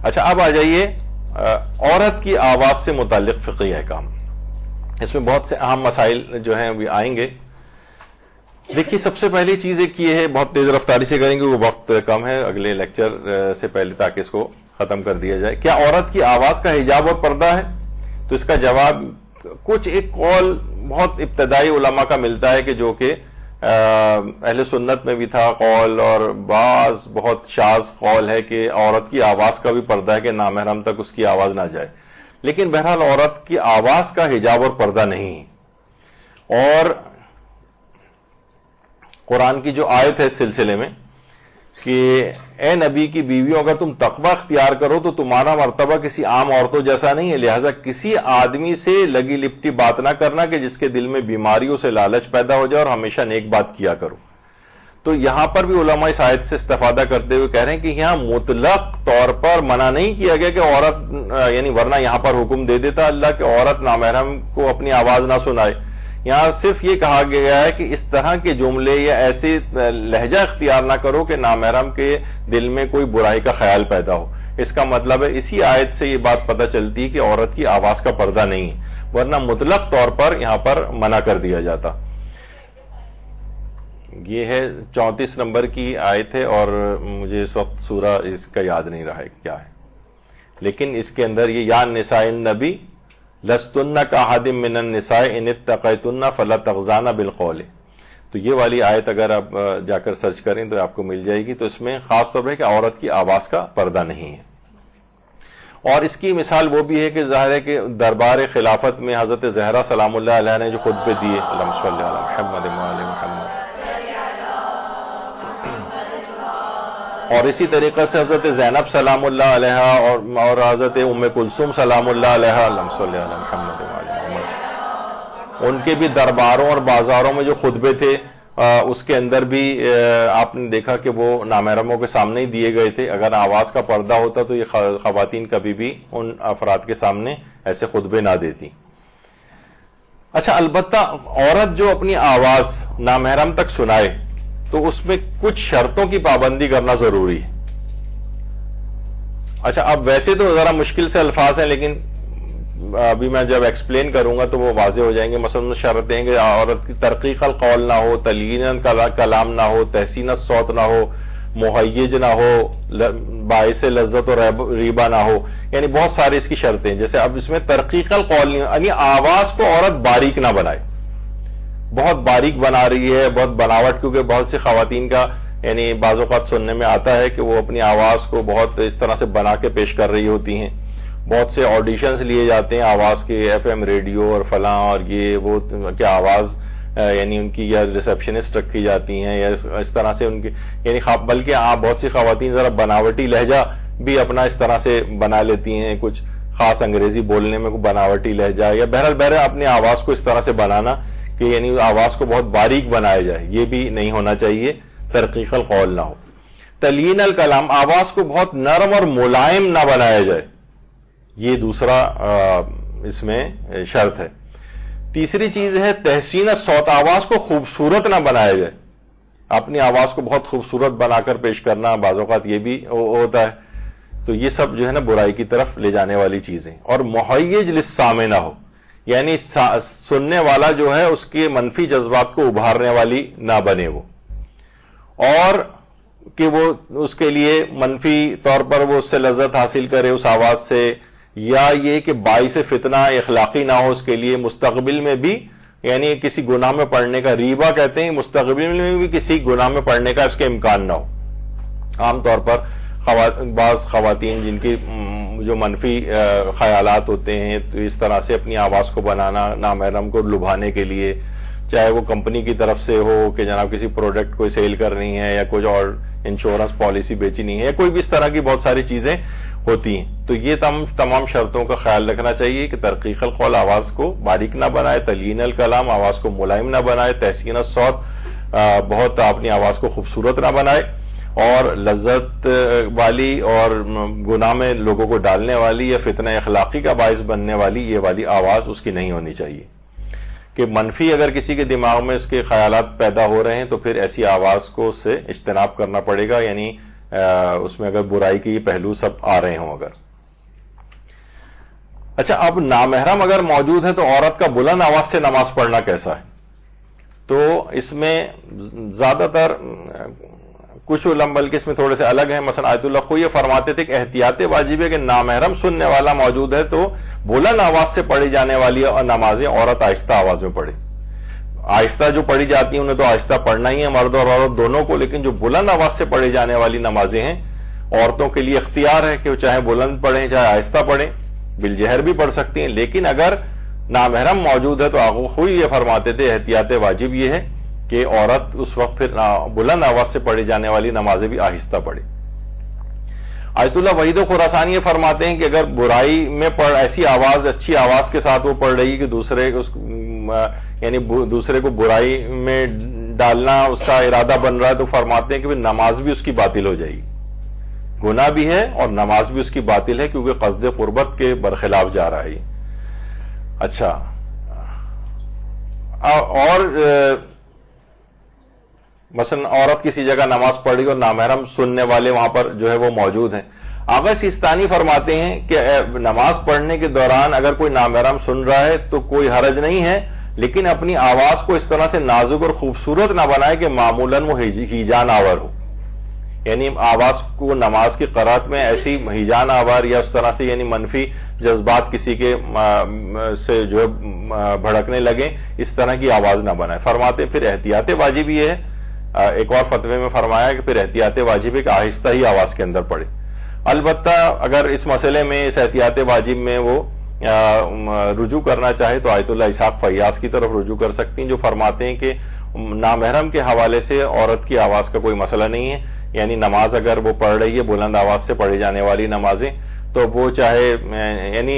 اچھا اب آ جائیے عورت کی آواز سے متعلق فقہی احکام. اس میں بہت سے اہم مسائل جو ہیں وہ آئیں گے. دیکھیے سب سے پہلی چیز ایک یہ ہے, بہت تیز رفتاری سے کریں گے, وہ وقت کم ہے اگلے لیکچر سے پہلے تاکہ اس کو ختم کر دیا جائے. کیا عورت کی آواز کا حجاب اور پردہ ہے؟ تو اس کا جواب کچھ ایک قول بہت ابتدائی علماء کا ملتا ہے کہ جو کہ اہل سنت میں بھی تھا قول, اور بعض بہت شاذ قول ہے کہ عورت کی آواز کا بھی پردہ ہے کہ نامحرم تک اس کی آواز نہ جائے. لیکن بہرحال عورت کی آواز کا حجاب اور پردہ نہیں ہے. اور قرآن کی جو آیت ہے اس سلسلے میں کہ اے نبی کی بیویوں اگر تم تقوی اختیار کرو تو تمہارا مرتبہ کسی عام عورتوں جیسا نہیں ہے, لہٰذا کسی آدمی سے لگی لپٹی بات نہ کرنا کہ جس کے دل میں بیماریوں سے لالچ پیدا ہو جائے, اور ہمیشہ نیک بات کیا کرو. تو یہاں پر بھی علماء اس آیت سے استفادہ کرتے ہوئے کہہ رہے ہیں کہ یہاں مطلق طور پر منع نہیں کیا گیا کہ عورت, یعنی ورنہ یہاں پر حکم دے دیتا اللہ کہ عورت نامحرم کو اپنی آواز نہ سنائے. یہاں صرف یہ کہا گیا ہے کہ اس طرح کے جملے یا ایسے لہجہ اختیار نہ کرو کہ نامحرم کے دل میں کوئی برائی کا خیال پیدا ہو. اس کا مطلب ہے اسی آیت سے یہ بات پتہ چلتی ہے کہ عورت کی آواز کا پردہ نہیں ہے, ورنہ مطلق طور پر یہاں پر منع کر دیا جاتا. یہ ہے 34 نمبر کی آیت ہے, اور مجھے اس وقت سورہ اس کا یاد نہیں رہا ہے کیا ہے, لیکن اس کے اندر یہ یا نساء النبی لستن کاحد من النساء ان اتقیتن فلا تغضان بالقول. تو یہ والی آیت اگر آپ جا کر سرچ کریں تو آپ کو مل جائے گی. تو اس میں خاص طور پہ کہ عورت کی آواز کا پردہ نہیں ہے. اور اس کی مثال وہ بھی ہے کہ ظاہر ہے کہ دربار خلافت میں حضرت زہرا سلام اللہ علیہ نے جو خطبے دیے, اللہم صلی علی محمد وعلی محمد, اور اسی طریقے سے حضرت زینب سلام اللہ علیہ اور حضرت ام کلثوم سلام اللہ علیہ, اللہم صلی علی محمد وعلی محمد, ان کے بھی درباروں اور بازاروں میں جو خطبے تھے اس کے اندر بھی آپ نے دیکھا کہ وہ نامحرموں کے سامنے ہی دیے گئے تھے. اگر آواز کا پردہ ہوتا تو یہ خواتین کبھی بھی ان افراد کے سامنے ایسے خطبے نہ دیتی. اچھا البتہ عورت جو اپنی آواز نامحرم تک سنائے تو اس میں کچھ شرطوں کی پابندی کرنا ضروری ہے. اچھا اب ویسے تو ذرا مشکل سے الفاظ ہیں, لیکن ابھی میں جب ایکسپلین کروں گا تو وہ واضح ہو جائیں گے. مثلا شرطیں کہ عورت کی ترقیق القول نہ ہو, تلین کلام نہ ہو, تحسین الصوت نہ ہو, مہیج نہ ہو, باعث لذت و ریبہ نہ ہو, یعنی بہت ساری اس کی شرطیں. جیسے اب اس میں ترقیق القول نہیں, یعنی آواز کو عورت باریک نہ بنائے, بہت باریک بنا رہی ہے, بہت بناوٹ, کیونکہ بہت سی خواتین کا یعنی بعض اوقات سننے میں آتا ہے کہ وہ اپنی آواز کو بہت اس طرح سے بنا کے پیش کر رہی ہوتی ہیں. بہت سے آڈیشنز لیے جاتے ہیں آواز کے, ایف ایم ریڈیو اور فلاں اور یہ وہ, کیا آواز یعنی ان کی یا ریسپشنسٹ رکھی جاتی ہیں یا اس طرح سے ان کی, یعنی بلکہ بہت سی خواتین ذرا بناوٹی لہجہ بھی اپنا اس طرح سے بنا لیتی ہیں, کچھ خاص انگریزی بولنے میں کوئی بناوٹی لہجہ, یا بہرحال اپنی آواز کو اس طرح سے بنانا کہ یعنی آواز کو بہت باریک بنایا جائے, یہ بھی نہیں ہونا چاہیے, ترقیق القول نہ ہو. تلین الکلام, آواز کو بہت نرم اور ملائم نہ بنایا جائے, یہ دوسرا اس میں شرط ہے. تیسری چیز ہے تحسین الصوت, آواز کو خوبصورت نہ بنایا جائے. اپنی آواز کو بہت خوبصورت بنا کر پیش کرنا بعض اوقات یہ بھی ہوتا ہے, تو یہ سب جو ہے نا برائی کی طرف لے جانے والی چیزیں. اور مہیج للسامع نہ ہو, یعنی سننے والا جو ہے اس کے منفی جذبات کو ابھارنے والی نہ بنے وہ, اور کہ وہ اس کے لیے منفی طور پر وہ اس سے لذت حاصل کرے اس آواز سے, یا یہ کہ باعث فتنہ اخلاقی نہ ہو اس کے لیے مستقبل میں بھی, یعنی کسی گناہ میں پڑنے کا, ریبہ کہتے ہیں, مستقبل میں بھی کسی گناہ میں پڑنے کا اس کے امکان نہ ہو. عام طور پر بعض خواتین جن کی جو منفی خیالات ہوتے ہیں تو اس طرح سے اپنی آواز کو بنانا نامحرم کو لبھانے کے لیے, چاہے وہ کمپنی کی طرف سے ہو کہ جناب کسی پروڈکٹ کو سیل کرنی ہے یا کچھ اور انشورنس پالیسی بیچنی ہے یا کوئی بھی اس طرح کی بہت ساری چیزیں ہوتی ہیں, تو یہ تمام شرطوں کا خیال رکھنا چاہیے کہ ترقیق القول, آواز کو باریک نہ بنائے, تلین الکلام, آواز کو ملائم نہ بنائے, تحسین الصوت, بہت اپنی آواز کو خوبصورت نہ بنائے, اور لذت والی اور گناہ میں لوگوں کو ڈالنے والی یا فتنہ اخلاقی کا باعث بننے والی یہ والی آواز اس کی نہیں ہونی چاہیے. کہ منفی اگر کسی کے دماغ میں اس کے خیالات پیدا ہو رہے ہیں تو پھر ایسی آواز کو اس سے اجتناب کرنا پڑے گا, یعنی اس میں اگر برائی کے یہ پہلو سب آ رہے ہوں اگر. اچھا، اب نامحرم اگر موجود ہے تو عورت کا بلند آواز سے نماز پڑھنا کیسا ہے؟ تو اس میں زیادہ تر کچھ علماء بلکہ اس میں تھوڑے سے الگ ہیں. مثلا آیت اللہ خو یہ فرماتے تھے کہ احتیاط واجب ہے کہ نامحرم سننے والا موجود ہے تو بلند آواز سے پڑھی جانے والی نمازیں عورت آہستہ آواز میں پڑھے. آہستہ جو پڑھی جاتی ہیں انہیں تو آہستہ پڑھنا ہی ہے مرد اور عورت دونوں کو، لیکن جو بلند آواز سے پڑھی جانے والی نمازیں ہیں عورتوں کے لیے اختیار ہے کہ وہ چاہے بلند پڑھیں چاہے آہستہ پڑھیں، بالجہر بھی پڑھ سکتی ہیں. لیکن اگر نامحرم موجود ہے تو آگے یہ فرماتے تھے احتیاط واجب یہ ہے کہ عورت اس وقت پھر بلند آواز سے پڑھی جانے والی نمازیں بھی آہستہ پڑھے. آیت اللہ وحید خراسانی یہ فرماتے ہیں کہ اگر برائی میں ایسی آواز اچھی آواز کے ساتھ وہ پڑھ رہی کہ دوسرے کو برائی میں ڈالنا اس کا ارادہ بن رہا ہے تو فرماتے ہیں کہ نماز بھی اس کی باطل ہو جائے گی. گناہ بھی ہے اور نماز بھی اس کی باطل ہے کیونکہ قصد قربت کے برخلاف جا رہا ہے. اچھا، اور مثلا عورت کسی جگہ نماز پڑھی اور نامحرم سننے والے وہاں پر جو ہے وہ موجود ہیں. آغا سیستانی فرماتے ہیں کہ نماز پڑھنے کے دوران اگر کوئی نامحرم سن رہا ہے تو کوئی حرج نہیں ہے، لیکن اپنی آواز کو اس طرح سے نازک اور خوبصورت نہ بنائے کہ معمولاً وہ ہیجان آور ہو. یعنی آواز کو نماز کی قرات میں ایسی ہیجان آور یا اس طرح سے یعنی منفی جذبات کسی کے سے جو بھڑکنے لگے اس طرح کی آواز نہ بنائے. فرماتے پھر احتیاط واجب یہ ہے. ایک اور فتوے میں فرمایا کہ پھر احتیاط واجب ہے کہ آہستہ ہی آواز کے اندر پڑے. البتہ اگر اس مسئلے میں اس احتیاط واجب میں وہ رجوع کرنا چاہے تو آیت اللہ اسحاق فیاض کی طرف رجوع کر سکتی ہیں جو فرماتے ہیں کہ نامحرم کے حوالے سے عورت کی آواز کا کوئی مسئلہ نہیں ہے. یعنی نماز اگر وہ پڑھ رہی ہے بلند آواز سے پڑھی جانے والی نمازیں تو وہ چاہے یعنی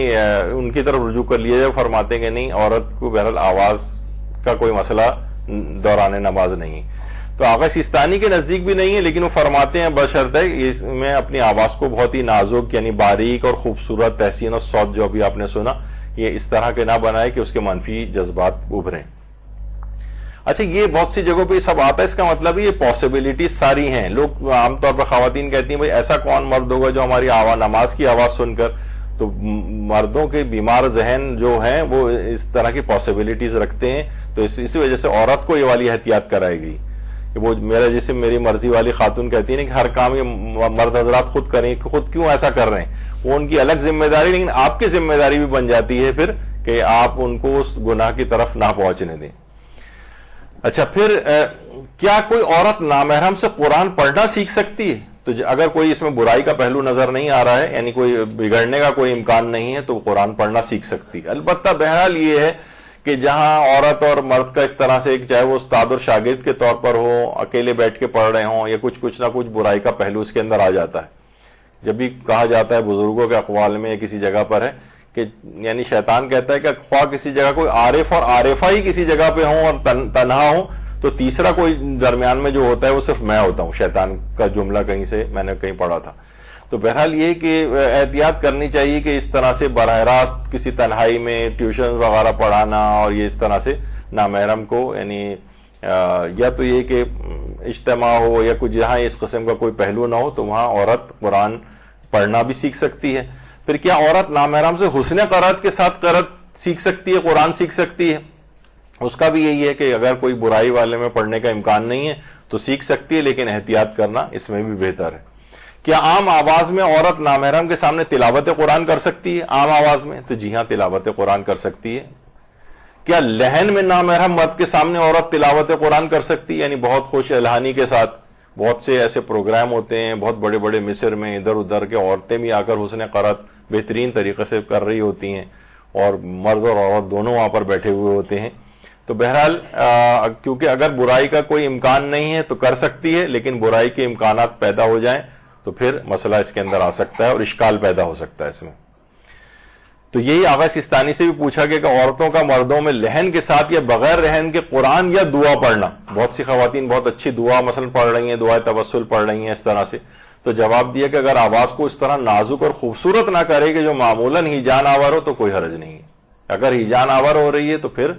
ان کی طرف رجوع کر لیا جائے. فرماتے ہیں کہ نہیں، عورت کو بہرحال آواز کا کوئی مسئلہ دوران نماز نہیں. تو آغا سیستانی کے نزدیک بھی نہیں ہے، لیکن وہ فرماتے ہیں بشرطے اس میں اپنی آواز کو بہت ہی نازک یعنی باریک اور خوبصورت تحسین الصوت جو ابھی آپ نے سنا یہ اس طرح کے نہ بنائے کہ اس کے منفی جذبات ابھریں. اچھا، یہ بہت سی جگہوں پہ یہ سب آتا ہے، اس کا مطلب یہ پاسبلٹیز ساری ہیں. لوگ عام طور پر خواتین کہتی ہیں بھائی ایسا کون مرد ہوگا جو ہماری نماز کی آواز سن کر، تو مردوں کے بیمار ذہن جو ہیں وہ اس طرح کی پاسبلٹیز رکھتے ہیں. تو اسی وجہ سے عورت کو یہ والی احتیاط کرائی گئی کہ وہ میرا جسم میری مرضی والی خاتون کہتی ہیں کہ ہر کام یہ مرد حضرات خود کریں. خود کیوں ایسا کر رہے ہیں؟ وہ ان کی الگ ذمہ داری، لیکن آپ کی ذمہ داری بھی بن جاتی ہے پھر کہ آپ ان کو اس گناہ کی طرف نہ پہنچنے دیں. اچھا، پھر کیا کوئی عورت نامحرم سے قرآن پڑھنا سیکھ سکتی ہے؟ تو اگر کوئی اس میں برائی کا پہلو نظر نہیں آ رہا ہے یعنی کوئی بگڑنے کا کوئی امکان نہیں ہے تو وہ قرآن پڑھنا سیکھ سکتی ہے. البتہ بہرحال یہ ہے کہ جہاں عورت اور مرد کا اس طرح سے چاہے وہ استاد اور شاگرد کے طور پر ہو، اکیلے بیٹھ کے پڑھ رہے ہوں یا کچھ نہ کچھ برائی کا پہلو اس کے اندر آ جاتا ہے. جب بھی کہا جاتا ہے بزرگوں کے اقوال میں کسی جگہ پر ہے کہ یعنی شیطان کہتا ہے کہ خواہ کسی جگہ کوئی عارف اور عارفہ ہی کسی جگہ پہ ہوں اور تنہا ہوں تو تیسرا کوئی درمیان میں جو ہوتا ہے وہ صرف میں ہوتا ہوں. شیطان کا جملہ کہیں سے میں نے کہیں پڑھا تھا. تو بہرحال یہ کہ احتیاط کرنی چاہیے کہ اس طرح سے براہ راست کسی تنہائی میں ٹیوشن وغیرہ پڑھانا اور یہ اس طرح سے نامحرم کو یعنی یا تو یہ کہ اجتماع ہو یا کچھ جہاں اس قسم کا کوئی پہلو نہ ہو تو وہاں عورت قرآن پڑھنا بھی سیکھ سکتی ہے. پھر کیا عورت نامحرم سے حسن قرات کے ساتھ قرات سیکھ سکتی ہے، قرآن سیکھ سکتی ہے؟ اس کا بھی یہی ہے کہ اگر کوئی برائی والے میں پڑھنے کا امکان نہیں ہے تو سیکھ سکتی ہے، لیکن احتیاط کرنا اس میں بھی بہتر ہے. کیا عام آواز میں عورت نامحرم کے سامنے تلاوت قرآن کر سکتی ہے؟ عام آواز میں تو جی ہاں، تلاوت قرآن کر سکتی ہے. کیا لہن میں نامحرم مرد کے سامنے عورت تلاوت قرآن کر سکتی ہے؟ یعنی بہت خوش الہانی کے ساتھ بہت سے ایسے پروگرام ہوتے ہیں بہت بڑے بڑے مصر میں، ادھر ادھر کے عورتیں بھی آ کر حسن قرات بہترین طریقے سے کر رہی ہوتی ہیں اور مرد اور عورت دونوں وہاں پر بیٹھے ہوئے ہوتے ہیں. تو بہرحال کیونکہ اگر برائی کا کوئی امکان نہیں ہے تو کر سکتی ہے، لیکن برائی کے امکانات پیدا ہو جائیں تو پھر مسئلہ اس کے اندر آ سکتا ہے اور اشکال پیدا ہو سکتا ہے اس میں. تو یہی آغا سیستانی سے بھی پوچھا گیا کہ عورتوں کا مردوں میں لہن کے ساتھ یا بغیر لہن کے قرآن یا دعا پڑھنا. بہت سی خواتین بہت اچھی دعا مثلا پڑھ رہی ہیں، دعائے توسل پڑھ رہی ہیں اس طرح سے. تو جواب دیا کہ اگر آواز کو اس طرح نازک اور خوبصورت نہ کرے کہ جو معمولاً ہی جان آور ہو تو کوئی حرج نہیں ہے. اگر ہی جان آور ہو رہی ہے تو پھر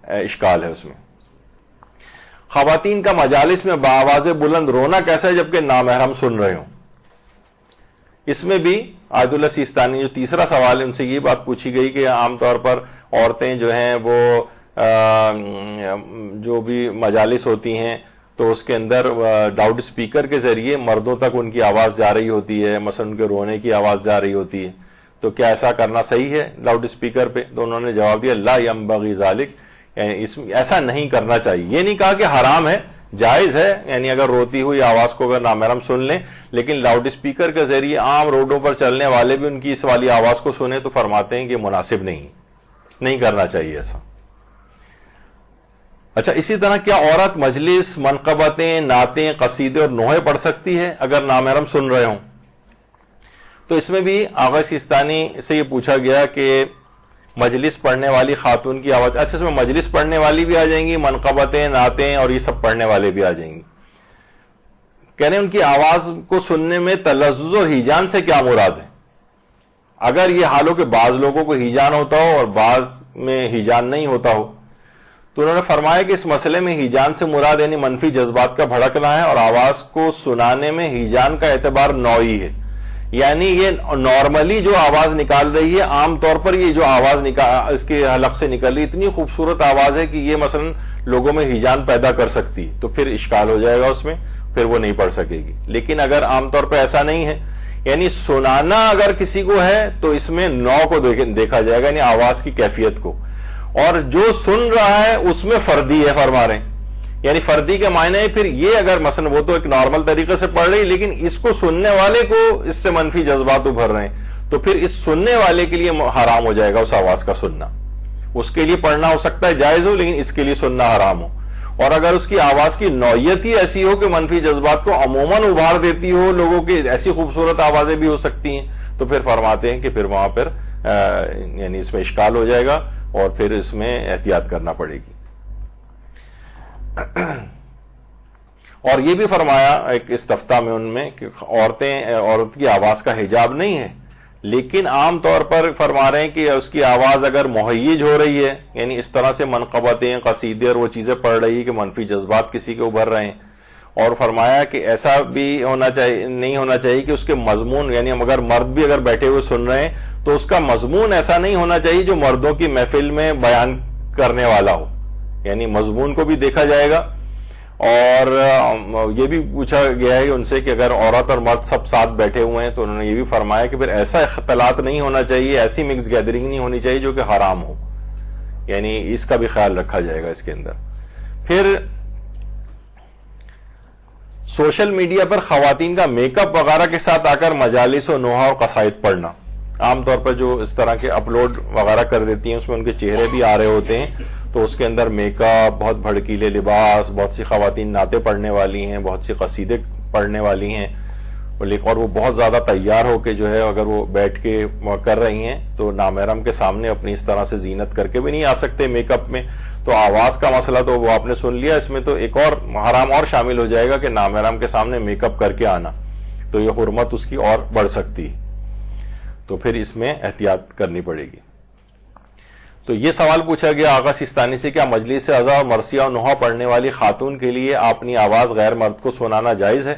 اشکال ہے اس میں. خواتین کا مجالس میں بآواز بلند رونا کیسا ہے جبکہ نامحرم سن رہے ہوں؟ اس میں بھی آیت اللہ سیستانی جو تیسرا سوال ہے ان سے یہ بات پوچھی گئی کہ عام طور پر عورتیں جو ہیں وہ جو بھی مجالس ہوتی ہیں تو اس کے اندر لاؤڈ اسپیکر کے ذریعے مردوں تک ان کی آواز جا رہی ہوتی ہے، مثلا ان کے رونے کی آواز جا رہی ہوتی ہے، تو کیا ایسا کرنا صحیح ہے لاؤڈ اسپیکر پہ؟ تو انہوں نے جواب دیا لا ینبغی ذالک، یعنی ایسا نہیں کرنا چاہیے. یہ نہیں کہا کہ حرام ہے، جائز ہے، یعنی اگر روتی ہوئی آواز کو اگر نامحرم سن لیں، لیکن لاؤڈ اسپیکر کے ذریعے عام روڈوں پر چلنے والے بھی ان کی اس والی آواز کو سنیں تو فرماتے ہیں کہ مناسب نہیں کرنا چاہیے ایسا. اچھا، اسی طرح کیا عورت مجلس، منقبتیں، نعتیں، قصیدے اور نوحے پڑھ سکتی ہے اگر نامحرم سن رہے ہوں؟ تو اس میں بھی آغا سیستانی سے یہ پوچھا گیا کہ مجلس پڑھنے والی خاتون کی آواز، اچھا اس میں مجلس پڑھنے والی بھی آ جائیں گی، منقبتیں، نعتیں اور یہ سب پڑھنے والے بھی آ جائیں گی. کہہ رہے ہیں ان کی آواز کو سننے میں تلذذ اور ہیجان سے کیا مراد ہے؟ اگر یہ حال ہو کہ بعض لوگوں کو ہیجان ہوتا ہو اور بعض میں ہیجان نہیں ہوتا ہو، تو انہوں نے فرمایا کہ اس مسئلے میں ہیجان سے مراد یعنی منفی جذبات کا بھڑکنا ہے، اور آواز کو سنانے میں ہیجان کا اعتبار نوعی ہے، یعنی یہ نارملی جو آواز نکال رہی ہے، عام طور پر یہ جو آواز اس کے حلق سے نکل رہی اتنی خوبصورت آواز ہے کہ یہ مثلا لوگوں میں ہیجان پیدا کر سکتی ہے، تو پھر اشکال ہو جائے گا اس میں، پھر وہ نہیں پڑھ سکے گی. لیکن اگر عام طور پہ ایسا نہیں ہے، یعنی سنانا اگر کسی کو ہے تو اس میں نو کو دیکھا جائے گا، یعنی آواز کی کیفیت کو، اور جو سن رہا ہے اس میں فردی ہے فرما رہے ہیں. یعنی فردی کے معنی ہے پھر یہ اگر مثلا وہ تو ایک نارمل طریقے سے پڑھ رہی لیکن اس کو سننے والے کو اس سے منفی جذبات ابھر رہے ہیں، تو پھر اس سننے والے کے لیے حرام ہو جائے گا اس آواز کا سننا. اس کے لیے پڑھنا ہو سکتا ہے جائز ہو، لیکن اس کے لیے سننا حرام ہو. اور اگر اس کی آواز کی نوعیت ہی ایسی ہو کہ منفی جذبات کو عموماً ابھار دیتی ہو، لوگوں کی ایسی خوبصورت آوازیں بھی ہو سکتی ہیں، تو پھر فرماتے ہیں کہ پھر وہاں پر یعنی اس میں اشکال ہو جائے گا اور پھر اس میں احتیاط کرنا پڑے گی. اور یہ بھی فرمایا ایک استفتاء میں ان میں کہ عورت کی آواز کا حجاب نہیں ہے، لیکن عام طور پر فرما رہے ہیں کہ اس کی آواز اگر مہیج ہو رہی ہے، یعنی اس طرح سے منقبتیں، قصیدے اور وہ چیزیں پڑھ رہی ہے کہ منفی جذبات کسی کے ابھر رہے ہیں. اور فرمایا کہ ایسا بھی نہیں ہونا چاہیے کہ اس کے مضمون، یعنی اگر مرد بھی اگر بیٹھے ہوئے سن رہے ہیں تو اس کا مضمون ایسا نہیں ہونا چاہیے جو مردوں کی محفل میں بیان کرنے والا ہو، یعنی مضمون کو بھی دیکھا جائے گا. اور یہ بھی پوچھا گیا ہے ان سے کہ اگر عورت اور مرد سب ساتھ بیٹھے ہوئے ہیں تو انہوں نے یہ بھی فرمایا کہ پھر ایسا اختلاط نہیں ہونا چاہیے، ایسی مکس گیدرنگ نہیں ہونی چاہیے جو کہ حرام ہو، یعنی اس کا بھی خیال رکھا جائے گا اس کے اندر. پھر سوشل میڈیا پر خواتین کا میک اپ وغیرہ کے ساتھ آ کر مجالس و نوحہ اور قصائد پڑھنا، عام طور پر جو اس طرح کے اپلوڈ وغیرہ کر دیتی ہیں اس میں ان کے چہرے بھی آ رہے ہوتے ہیں، تو اس کے اندر میک اپ، بہت بھڑکیلے لباس، بہت سی خواتین نعتیں پڑھنے والی ہیں، بہت سی قصیدے پڑھنے والی ہیں، اور وہ بہت زیادہ تیار ہو کے جو ہے اگر وہ بیٹھ کے کر رہی ہیں تو نامحرم کے سامنے اپنی اس طرح سے زینت کر کے بھی نہیں آ سکتے میک اپ میں. تو آواز کا مسئلہ تو وہ آپ نے سن لیا، اس میں تو ایک اور حرام اور شامل ہو جائے گا کہ نامحرم کے سامنے میک اپ کر کے آنا، تو یہ حرمت اس کی اور بڑھ سکتی ہے، تو پھر اس میں احتیاط کرنی پڑے گی. تو یہ سوال پوچھا گیا آغا سیستانی سے، کیا مجلس اعضاء اور مرثیہ اور نوحہ پڑھنے والی خاتون کے لیے اپنی آواز غیر مرد کو سنانا جائز ہے،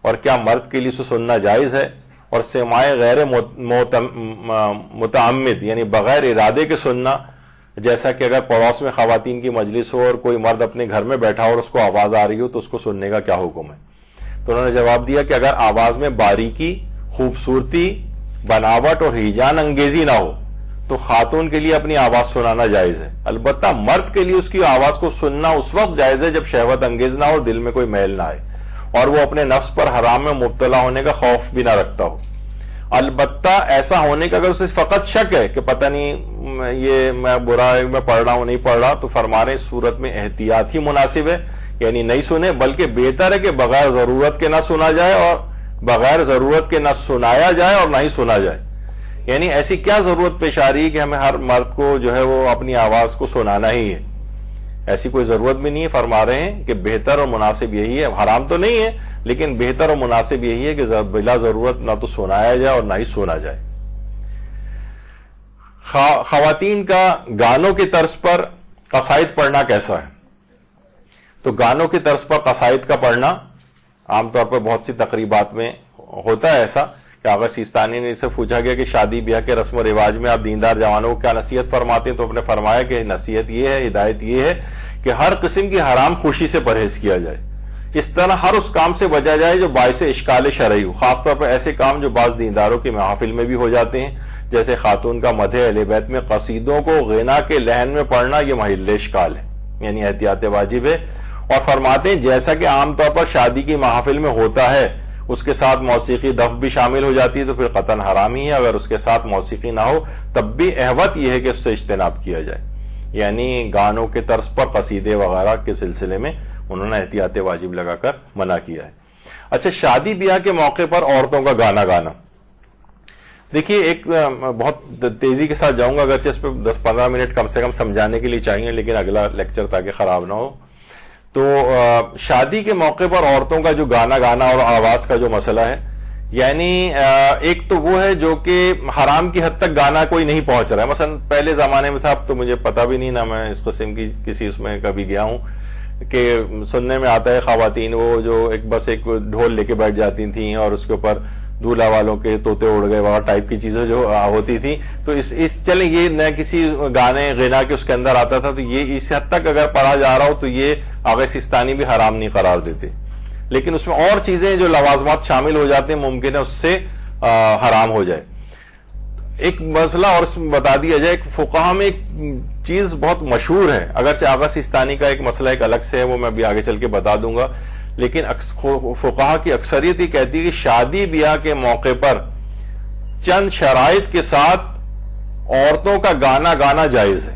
اور کیا مرد کے لیے اسے سننا جائز ہے؟ اور سماع غیر متعمد یعنی بغیر ارادے کے سننا، جیسا کہ اگر پڑوس میں خواتین کی مجلس ہو اور کوئی مرد اپنے گھر میں بیٹھا ہو اور اس کو آواز آ رہی ہو تو اس کو سننے کا کیا حکم ہے؟ تو انہوں نے جواب دیا کہ اگر آواز میں باریکی، خوبصورتی، بناوٹ اور ہیجان انگیزی نہ ہو تو خاتون کے لیے اپنی آواز سنانا جائز ہے. البتہ مرد کے لیے اس کی آواز کو سننا اس وقت جائز ہے جب شہوت انگیز نہ ہو، دل میں کوئی میل نہ آئے اور وہ اپنے نفس پر حرام میں مبتلا ہونے کا خوف بھی نہ رکھتا ہو. البتہ ایسا ہونے کا اگر اسے فقط شک ہے کہ پتہ نہیں یہ میں برا میں پڑھ رہا ہوں نہیں پڑھ رہا، تو فرما رہے صورت میں احتیاط ہی مناسب ہے، یعنی نہیں سنے، بلکہ بہتر ہے کہ بغیر ضرورت کے نہ سنا جائے اور بغیر ضرورت کے نہ سنایا جائے اور نہ ہی سنا جائے. یعنی ایسی کیا ضرورت پیش آ رہی ہے کہ ہمیں ہر مرد کو جو ہے وہ اپنی آواز کو سنانا ہی ہے؟ ایسی کوئی ضرورت بھی نہیں ہے. فرما رہے ہیں کہ بہتر اور مناسب یہی ہے، حرام تو نہیں ہے لیکن بہتر اور مناسب یہی ہے کہ بلا ضرورت نہ تو سنایا جائے اور نہ ہی سنا جائے. خواتین کا گانوں کی طرز پر قصائد پڑھنا کیسا ہے؟ تو گانوں کی طرز پر قصائد کا پڑھنا عام طور پر بہت سی تقریبات میں ہوتا ہے ایسا کہ آغا سیستانی نے اسے پوچھا گیا کہ شادی بیاہ کے رسم و رواج میں آپ دیندار جوانوں کو کیا نصیحت فرماتے ہیں، تو آپ نے فرمایا کہ نصیحت یہ ہے، ہدایت یہ ہے کہ ہر قسم کی حرام خوشی سے پرہیز کیا جائے، اس طرح ہر اس کام سے بچا جائے جو باعث اشکال شرعی ہو، خاص طور پر ایسے کام جو بعض دینداروں کی محافل میں بھی ہو جاتے ہیں، جیسے خاتون کا مدح اہل بیت میں قصیدوں کو غنا کے لحن میں پڑھنا، یہ محل اشکال ہے، یعنی احتیاط واجب ہے۔ اور فرماتے ہیں جیسا کہ عام طور پر شادی کی محافل میں ہوتا ہے، اس کے ساتھ موسیقی دف بھی شامل ہو جاتی ہے تو پھر قطعاً حرام ہی ہے، اگر اس کے ساتھ موسیقی نہ ہو تب بھی احوط یہ ہے کہ اس سے اجتناب کیا جائے، یعنی گانوں کے طرز پر قصیدے وغیرہ کے سلسلے میں انہوں نے احتیاط واجب لگا کر منع کیا ہے۔ اچھا، شادی بیاہ کے موقع پر عورتوں کا گانا گانا، دیکھیے ایک بہت تیزی کے ساتھ جاؤں گا، اگرچہ اس پہ 10-15 منٹ کم سے کم سمجھانے کے لیے چاہیے، لیکن اگلا لیکچر تاکہ خراب نہ ہو۔ تو شادی کے موقع پر عورتوں کا جو گانا گانا اور آواز کا جو مسئلہ ہے، یعنی ایک تو وہ ہے جو کہ حرام کی حد تک گانا کوئی نہیں پہنچ رہا ہے، مثلا پہلے زمانے میں تھا، اب تو مجھے پتہ بھی نہیں، نہ میں اس قسم کی کسی اس میں کبھی گیا ہوں، کہ سننے میں آتا ہے خواتین وہ جو بس ایک ڈھول لے کے بیٹھ جاتی تھیں اور اس کے اوپر دولہا والوں کے طوطے اڑ گئے وغیرہ ٹائپ کی چیزیں جو ہوتی تھی، تو اس چلیں یہ نہ کسی گانے غنا کے اس کے اندر آتا تھا، تو یہ اس حد تک اگر پڑھا جا رہا ہو تو یہ آغا سیستانی بھی حرام نہیں قرار دیتے، لیکن اس میں اور چیزیں جو لوازمات شامل ہو جاتے ہیں ممکن ہے اس سے حرام ہو جائے۔ ایک مسئلہ اور بتا دیا جائے، فقہا میں ایک چیز بہت مشہور ہے، اگرچہ آغا سیستانی کا ایک مسئلہ ایک الگ سے ہے، وہ میں بھی آگے چل کے بتا دوں گا، لیکن فقہا کی اکثریت یہ کہتی ہے کہ شادی بیاہ کے موقع پر چند شرائط کے ساتھ عورتوں کا گانا گانا جائز ہے۔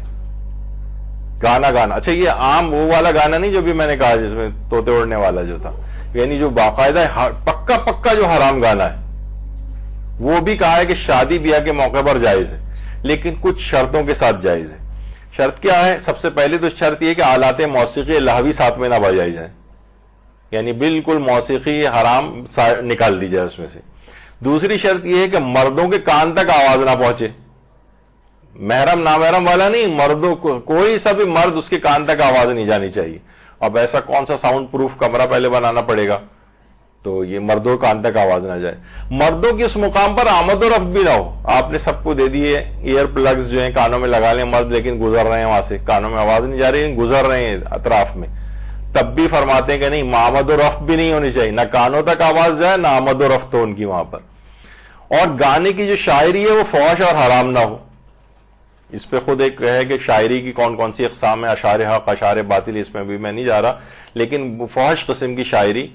گانا گانا، اچھا یہ عام وہ والا گانا نہیں جو بھی میں نے کہا جس میں طوطے اڑنے والا جو تھا، یعنی جو باقاعدہ پکا جو حرام گانا ہے، وہ بھی کہا ہے کہ شادی بیاہ کے موقع پر جائز ہے، لیکن کچھ شرطوں کے ساتھ جائز ہے۔ شرط کیا ہے؟ سب سے پہلے تو شرط یہ کہ آلات موسیقی لہوی ساتھ میں نہ بجائی جائیں، یعنی بالکل موسیقی حرام نکال دی جائے اس میں سے۔ دوسری شرط یہ ہے کہ مردوں کے کان تک آواز نہ پہنچے، محرم نامحرم والا نہیں، مردوں کو کوئی سا بھی مرد اس کے کان تک آواز نہیں جانی چاہیے۔ اب ایسا کون سا ساؤنڈ پروف کمرہ پہلے بنانا پڑے گا تو یہ مردوں کان تک آواز نہ جائے۔ مردوں کی اس مقام پر آمد و رفت بھی نہ ہو، آپ نے سب کو دے دیے ایئر پلگز جو ہیں کانوں میں لگا لیں مرد، لیکن گزر رہے ہیں وہاں سے، کانوں میں آواز نہیں جا رہی، گزر رہے ہیں اطراف میں، تب بھی فرماتے ہیں کہ نہیں، آمد و رفت بھی نہیں ہونی چاہیے، نہ کانوں تک آواز جائے نہ آمد و رفت ہو ان کی وہاں پر۔ اور گانے کی جو شاعری ہے وہ فحش اور حرام نہ ہو، اس پہ خود ایک ہے کہ شاعری کی کون کون سی اقسام ہے، اشعار حق اشعار باطل، اس میں بھی میں نہیں جا رہا، لیکن فحش قسم کی شاعری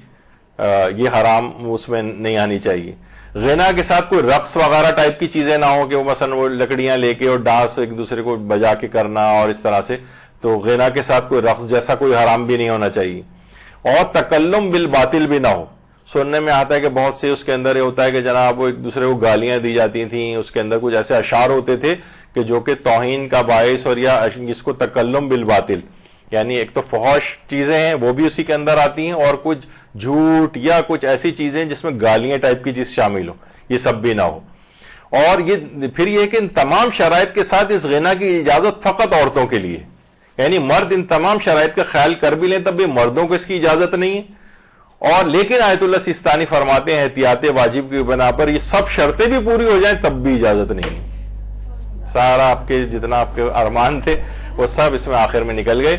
یہ حرام اس میں نہیں آنی چاہیے۔ غنا کے ساتھ کوئی رقص وغیرہ ٹائپ کی چیزیں نہ ہو کہ وہ مثلا وہ لکڑیاں لے کے اور ڈانس ایک دوسرے کو بجا کے کرنا اور اس طرح سے، تو غنا کے ساتھ کوئی رقص جیسا کوئی حرام بھی نہیں ہونا چاہیے۔ اور تکلم بالباطل بھی نہ ہو، سننے میں آتا ہے کہ بہت سے اس کے اندر یہ ہوتا ہے کہ جناب وہ ایک دوسرے کو گالیاں دی جاتی تھیں، اس کے اندر کچھ ایسے اشعار ہوتے تھے کہ جو کہ توہین کا باعث، اور یا جس کو تکلم بالباطل، یعنی ایک تو فحش چیزیں ہیں وہ بھی اسی کے اندر آتی ہیں، اور کچھ جھوٹ یا کچھ ایسی چیزیں جس میں گالیاں ٹائپ کی چیز شامل ہو، یہ سب بھی نہ ہو۔ اور یہ پھر یہ کہ ان تمام شرائط کے ساتھ اس غنا کی اجازت فقط عورتوں کے لیے، یعنی مرد ان تمام شرائط کا خیال کر بھی لیں تب بھی مردوں کو اس کی اجازت نہیں ہے۔ اور لیکن آیت اللہ سیستانی فرماتے ہیں احتیاط واجب کی بنا پر یہ سب شرطیں بھی پوری ہو جائیں تب بھی اجازت نہیں ہے۔ سارا آپ کے جتنا آپ کے ارمان تھے وہ سب اس میں آخر میں نکل گئے۔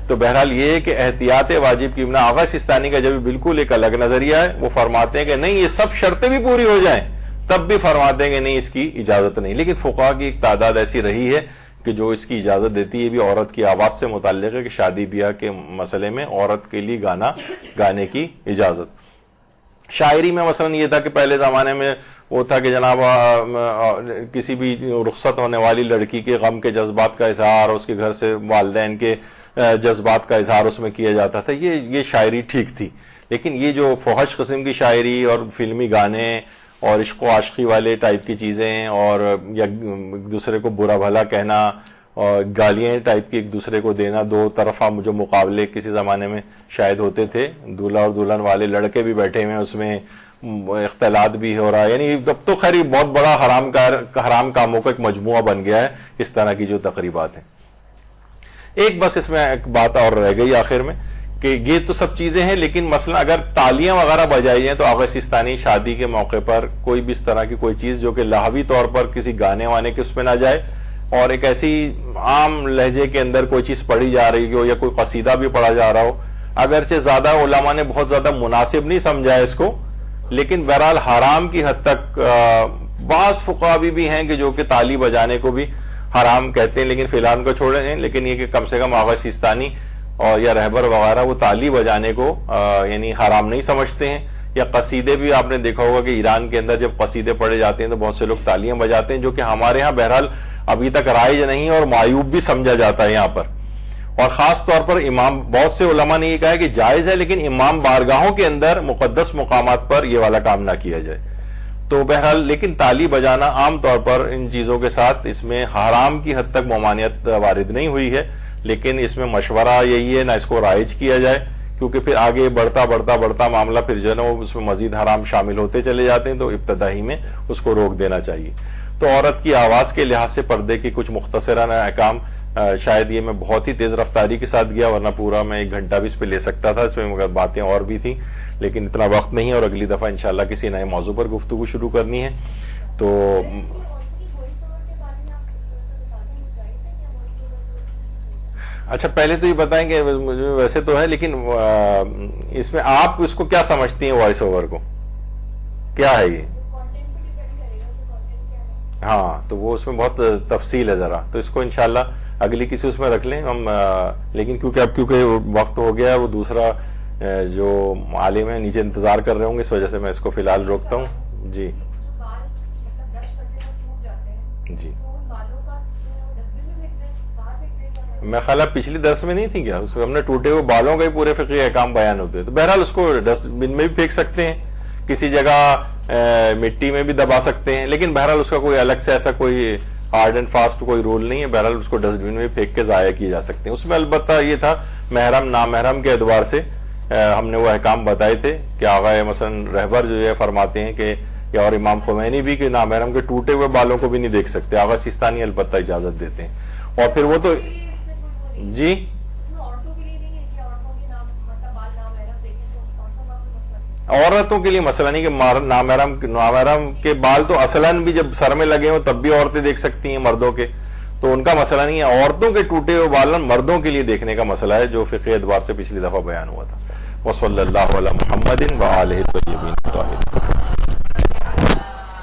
تو بہرحال یہ ہے کہ احتیاط واجب کی بنا، آغا سیستانی کا جب بالکل ایک الگ نظریہ ہے، وہ فرماتے ہیں کہ نہیں یہ سب شرطیں بھی پوری ہو جائیں تب بھی فرماتے ہیں کہ نہیں اس کی اجازت نہیں، لیکن فقہا کی ایک تعداد ایسی رہی ہے کہ جو اس کی اجازت دیتی ہے، بھی عورت کی آواز سے متعلق ہے کہ شادی بیاہ کے مسئلے میں عورت کے لیے گانا گانے کی اجازت۔ شاعری میں مثلا یہ تھا کہ پہلے زمانے میں وہ تھا کہ جناب کسی بھی رخصت ہونے والی لڑکی کے غم کے جذبات کا اظہار، اس کے گھر سے والدین کے جذبات کا اظہار اس میں کیا جاتا تھا، یہ شاعری ٹھیک تھی۔ لیکن یہ جو فحش قسم کی شاعری اور فلمی گانے اور عشق و عاشقی والے ٹائپ کی چیزیں، اور یا ایک دوسرے کو برا بھلا کہنا اور گالیاں ٹائپ کی ایک دوسرے کو دینا، دو طرفہ جو مقابلے کسی زمانے میں شاید ہوتے تھے، دولہا اور دلہن والے لڑکے بھی بیٹھے ہوئے ہیں، اس میں اختلاط بھی ہو رہا ہے، یعنی اب تو خیر بہت بڑا حرام کاموں کا ایک مجموعہ بن گیا ہے اس طرح کی جو تقریبات ہیں۔ ایک بس اس میں ایک بات اور رہ گئی آخر میں کہ یہ تو سب چیزیں ہیں، لیکن مثلا اگر تالیاں وغیرہ بجائی جائیں تو آغا سیستانی شادی کے موقع پر کوئی بھی اس طرح کی کوئی چیز جو کہ لہوی طور پر کسی گانے وانے کے اس پہ نہ جائے، اور ایک ایسی عام لہجے کے اندر کوئی چیز پڑھی جا رہی ہو یا کوئی قصیدہ بھی پڑھا جا رہا ہو، اگرچہ زیادہ علماء نے بہت زیادہ مناسب نہیں سمجھا ہے اس کو، لیکن بہرحال حرام کی حد تک بعض فقہا بھی ہیں کہ جو کہ تالی بجانے کو بھی حرام کہتے ہیں، لیکن فی الحال کو چھوڑے ہیں، لیکن یہ کہ کم سے کم آغا سیستانی اور یا رہبر وغیرہ وہ تالی بجانے کو یعنی حرام نہیں سمجھتے ہیں۔ یا قصیدے بھی آپ نے دیکھا ہوگا کہ ایران کے اندر جب قصیدے پڑھے جاتے ہیں تو بہت سے لوگ تالیاں بجاتے ہیں، جو کہ ہمارے ہاں بہرحال ابھی تک رائج نہیں اور معیوب بھی سمجھا جاتا ہے یہاں پر، اور خاص طور پر امام، بہت سے علماء نے یہ کہا ہے کہ جائز ہے لیکن امام بارگاہوں کے اندر مقدس مقامات پر یہ والا کام نہ کیا جائے۔ تو بہرحال لیکن تالی بجانا عام طور پر ان چیزوں کے ساتھ اس میں حرام کی حد تک ممانعت وارد نہیں ہوئی ہے، لیکن اس میں مشورہ یہی ہے نہ اس کو رائج کیا جائے، کیونکہ پھر آگے بڑھتا معاملہ پھر جو ہے نا وہ اس میں مزید حرام شامل ہوتے چلے جاتے ہیں، تو ابتدائی میں اس کو روک دینا چاہیے۔ تو عورت کی آواز کے لحاظ سے پردے کی کچھ مختصرانہ احکام، شاید یہ میں بہت ہی تیز رفتاری کے ساتھ گیا، ورنہ پورا میں 1 گھنٹہ بھی اس پہ لے سکتا تھا، اس میں مگر باتیں اور بھی تھیں، لیکن اتنا وقت نہیں ہے، اور اگلی دفعہ انشاءاللہ کسی نئے موضوع پر گفتگو شروع کرنی ہے۔ تو اچھا پہلے تو یہ بتائیں کہ ویسے تو ہے، لیکن اس میں آپ اس کو کیا سمجھتی ہیں وائس اوور کو، کیا ہے یہ؟ ہاں تو وہ اس میں بہت تفصیل ہے ذرا، تو اس کو انشاءاللہ اگلی کسی اس میں رکھ لیں ہم، لیکن کیونکہ وقت ہو گیا ہے، وہ دوسرا جو عالم ہے نیچے انتظار کر رہے ہوں گے، اس وجہ سے میں اس کو فی الحال روکتا ہوں۔ جی جی میں خیال پچھلی درس میں نہیں تھی کیا، اس میں ہم نے ٹوٹے ہوئے بالوں کا ہی پورے فقہی احکام بیان ہوتے، تو بہرحال اس کو ڈسٹ بن میں بھی پھینک سکتے ہیں، کسی جگہ مٹی میں بھی دبا سکتے ہیں، لیکن بہرحال اس کا کوئی الگ سے ایسا کوئی ہارڈ اینڈ فاسٹ کوئی رول نہیں ہے، بہرحال اس کو ڈسٹ بن میں پھینک کے ضائع کیے جا سکتے ہیں۔ اس میں البتہ یہ تھا محرم نامحرم کے اعتبار سے ہم نے وہ احکام بتائے تھے کہ آغا مثلا رہبر جو ہے فرماتے ہیں کہ، یا اور امام خمینی بھی، کہ نامحرم کے ٹوٹے ہوئے بالوں کو بھی نہیں دیکھ سکتے، آغا سیستانی البتہ اجازت دیتے ہیں، اور پھر وہ تو جی عورتوں کے لیے مسئلہ نہیں کہ نامحرم کے بال تو اصلاً بھی جب سر میں لگے ہوں تب بھی عورتیں دیکھ سکتی ہیں مردوں کے، تو ان کا مسئلہ نہیں ہے، عورتوں کے ٹوٹے ہوئے بال مردوں کے لیے دیکھنے کا مسئلہ ہے، جو فقہی اعتبار سے پچھلی دفعہ بیان ہوا تھا۔ وصلی اللہ علی محمد وآلہ الطیبین الطاہرین۔